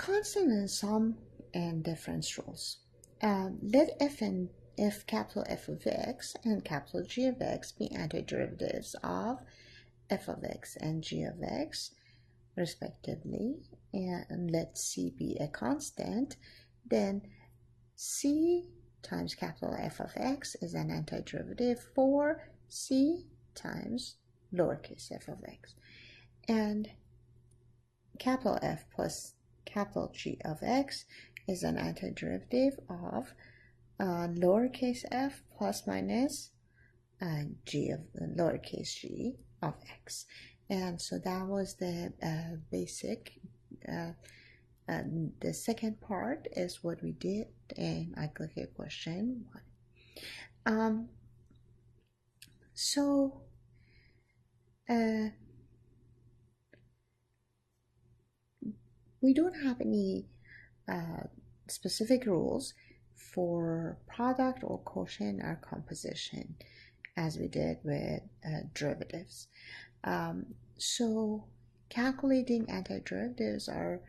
constant and sum and difference rules. Let f capital F of x and capital G of x be antiderivatives of f of x and g of x respectively, and let c be a constant. Then c times capital F of x is an antiderivative for c times lowercase f of x, and capital F plus capital G of x is an antiderivative of lowercase f plus minus g of lowercase g of x. And so that was the basic. The second part is what we did in aggregate question 1. We don't have any specific rules for product or quotient or composition as we did with derivatives. So calculating antiderivatives are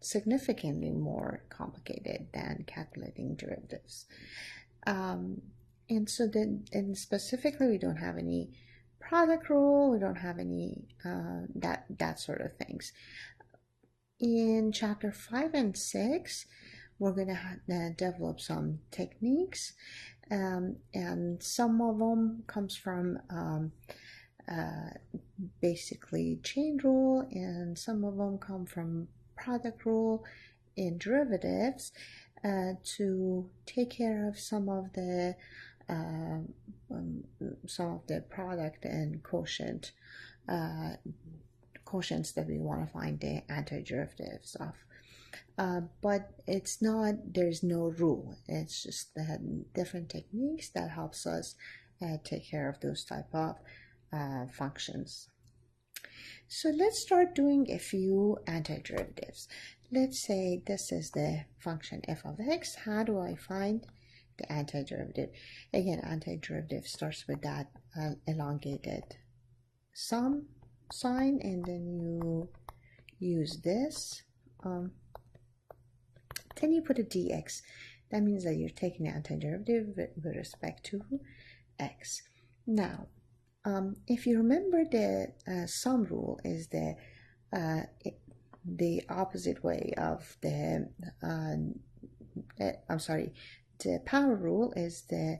significantly more complicated than calculating derivatives. And so then, and specifically, we don't have any product rule, we don't have any that sort of things. In chapter 5 and 6, we're going to develop some techniques, and some of them comes from basically chain rule, and some of them come from product rule in derivatives to take care of some of the product and quotient quotients that we want to find the antiderivatives of. But it's not, there's no rule. It's just different techniques that helps us take care of those type of functions. So let's start doing a few antiderivatives. Let's say this is the function f of x. How do I find the antiderivative? Again, antiderivative starts with that elongated sum sign, and then you use this. Then you put a dx. That means that you're taking the antiderivative with respect to x. Now, if you remember, the sum rule is the opposite way of the the power rule is the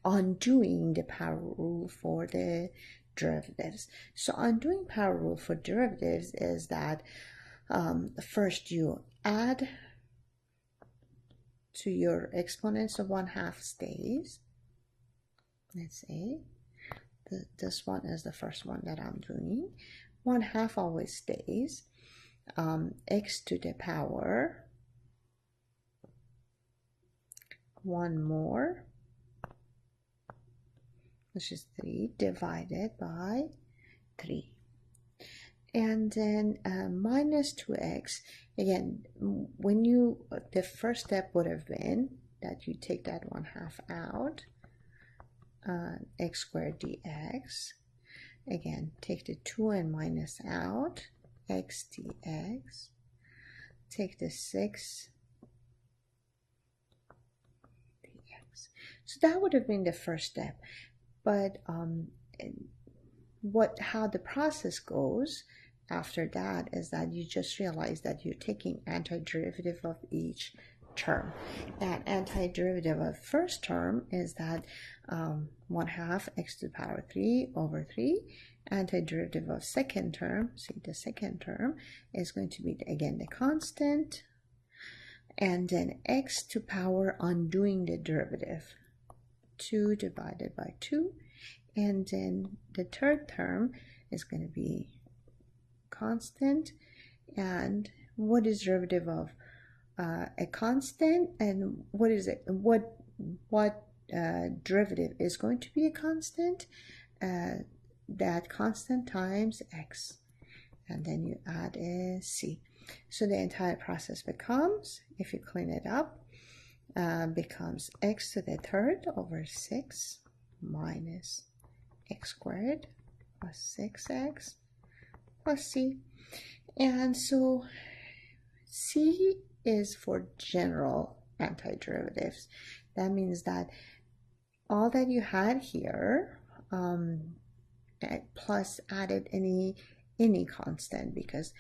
undoing the power rule for the derivatives. So undoing power rule for derivatives is that first you add to your exponents of 1/2 stays. Let's say this one is the first one that I'm doing. 1/2 always stays. X to the power 1 more, which is 3, divided by 3. And then minus 2x. Again, when you, the first step would have been that you take that 1/2 out, x squared dx. Again, take the 2 and minus out, x dx. Take the 6 dx. So that would have been the first step. But how the process goes after that is that you just realize that you're taking antiderivative of each term. That antiderivative of first term is that 1/2 x to the power 3 over 3. Antiderivative of second term, see the second term, is going to be again the constant, and then x to power undoing the derivative, 2 divided by 2, and then the third term is going to be constant. And what is derivative of a constant, and what is it? What derivative is going to be a constant? That constant times x, and then you add a c. So the entire process becomes, if you clean it up, becomes x to the third over 6 minus x squared plus 6x plus c. And so C is for general antiderivatives. That means that all that you had here, plus added any constant, because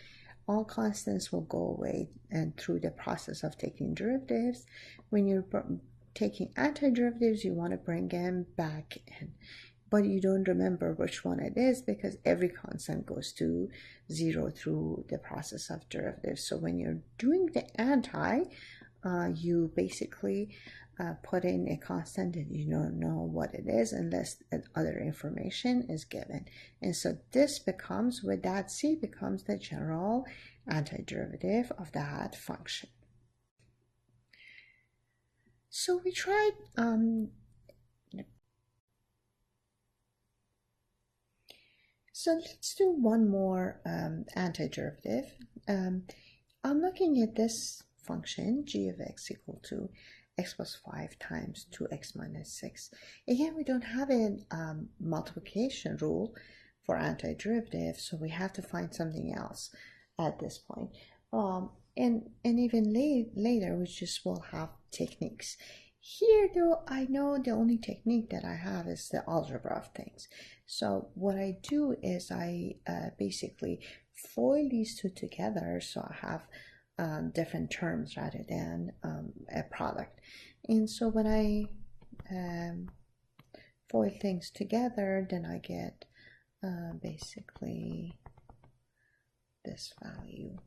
all constants will go away, and through the process of taking derivatives, when you're taking antiderivatives, you want to bring them back in, but you don't remember which one it is because every constant goes to zero through the process of derivatives. So when you're doing the anti, you basically put in a constant and you don't know what it is unless other information is given. And so this becomes, with that, C becomes the general antiderivative of that function. So we tried, so let's do one more antiderivative. I'm looking at this function, g of x equal to x plus 5 times 2x minus 6. Again, we don't have a multiplication rule for antiderivative, so we have to find something else at this point. And even later, we just will have techniques. Here, though, I know the only technique that I have is the algebra of things. So what I do is I basically FOIL these two together, so I have different terms rather than a product. And so when I FOIL things together, then I get basically this value.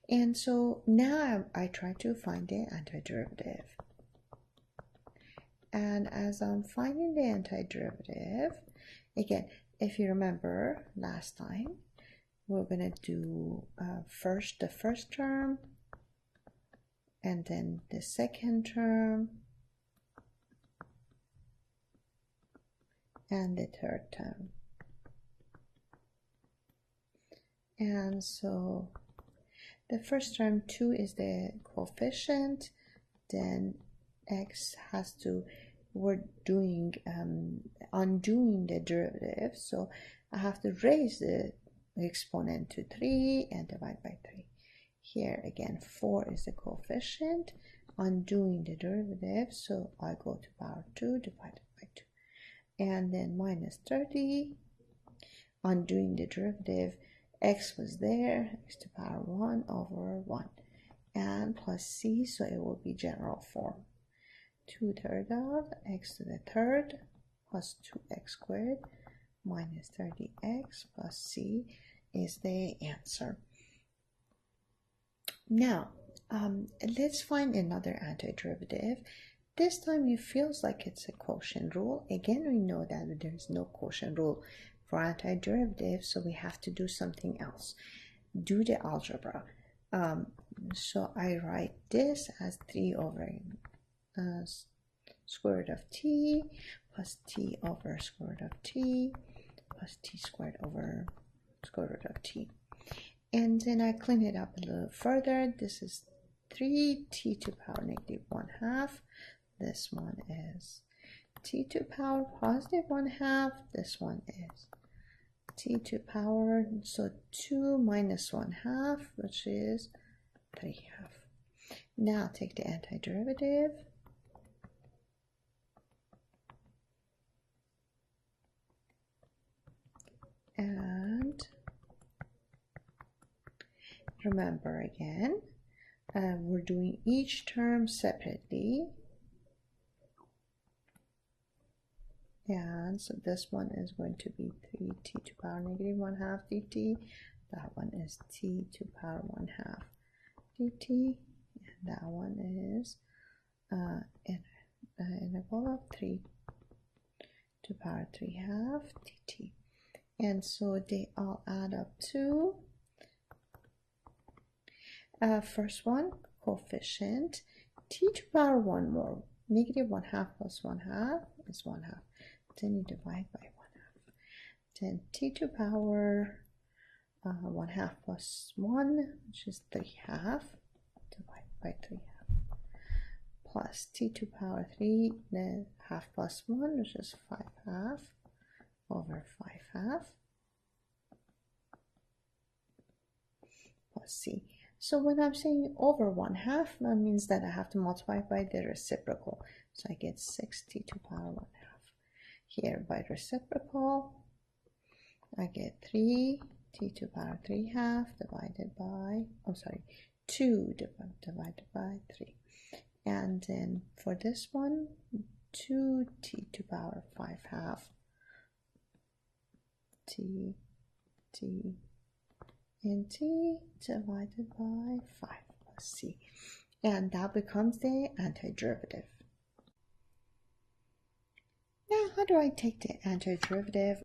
And so now I try to find the antiderivative. And as I'm finding the antiderivative, again, if you remember last time, we're going to do first the first term, and then the second term, and the third term. And so the first term, 2 is the coefficient, then x has to, we're doing undoing the derivative, so I have to raise the exponent to 3 and divide by 3. Here again, 4 is the coefficient, undoing the derivative, so I go to power 2 divided by 2. And then minus 30, undoing the derivative, x was there, x to the power 1 over 1, and plus c, so it will be general form. 2/3 of x to the third plus 2x squared minus 30x plus c is the answer. Now, let's find another antiderivative. This time it feels like it's a quotient rule. Again, we know that there's no quotient rule for antiderivative, so we have to do something else. Do the algebra. So I write this as 3 over square root of t plus t over square root of t plus t squared over square root of t. And then I clean it up a little further. This is 3t to the power negative 1/2. This one is t to the power positive 1/2. This one is t to the power, so 2 minus 1/2, which is 3/2. Now take the antiderivative. And remember again, we're doing each term separately. And so this one is going to be 3t to the power negative 1/2 dt. That one is t to the power 1/2 dt. And that one is integral of 3 to the power 3/2 dt. And so they all add up to, first one, coefficient, t to the power 1 more, negative 1/2 plus 1/2 is 1/2. Then you divide by 1/2. Then t to the power 1/2 plus 1, which is 3/2, divide by 3/2. Plus t to the power 3, then half plus 1, which is 5/2 over 5/2. plus c. So when I'm saying over 1/2, that means that I have to multiply by the reciprocal. So I get 6t to the power 1/2. Here by reciprocal, I get 3t to the power 3/2 divided by, 2 divided by 3. And then for this one, 2t to the power 5/2 t and t divided by 5 plus c. And that becomes the antiderivative. Now, how do I take the antiderivative